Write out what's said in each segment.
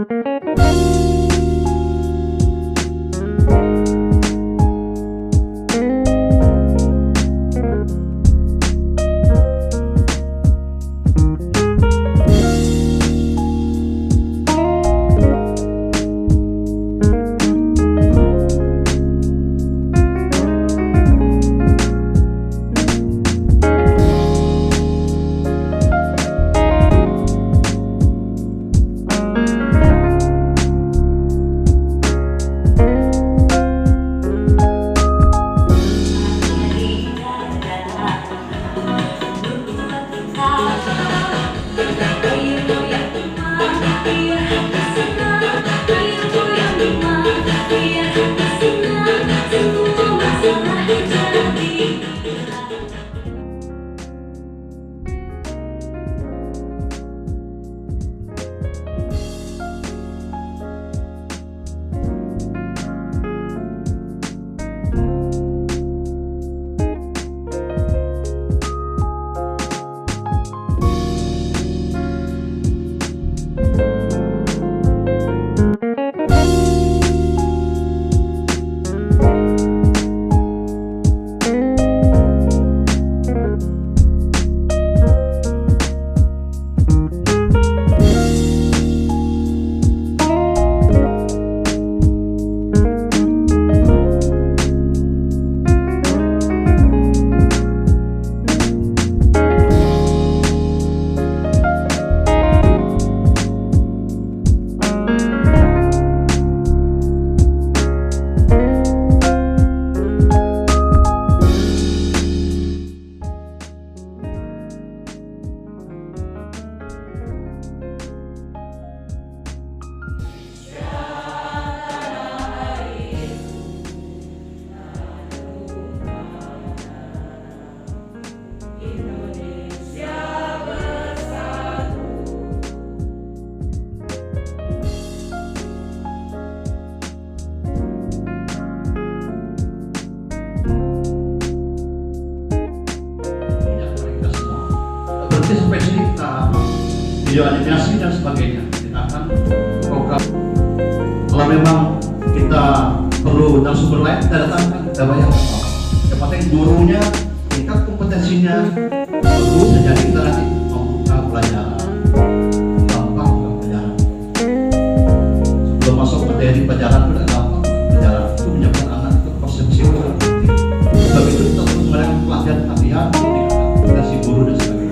spesifik video animasi dan sebagainya. Kita akan program. Kalau memang kita perlu narasumber lain, kita datangkan, kita bayar. Yang penting gurunya, tingkat kompetensinya bagus, jadi kita nanti membuka pelajaran. Gampang buka pelajaran. Sebelum masuk materi pelajaran sudah gampang pelajaran. Itu menyebabkan anak itu persepsi yang penting. Sebab itu kita terus melakukan pelatihan kita si guru dan sebagainya.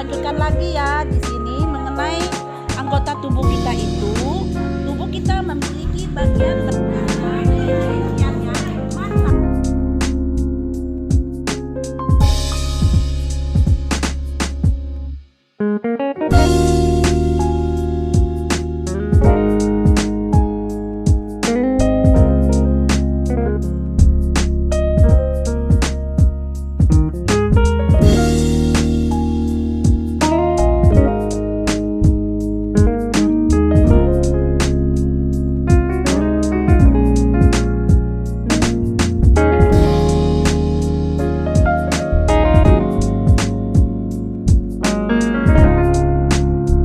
Lanjutkan lagi ya di sini mengenai anggota tubuh kita itu. Tubuh kita memiliki bagian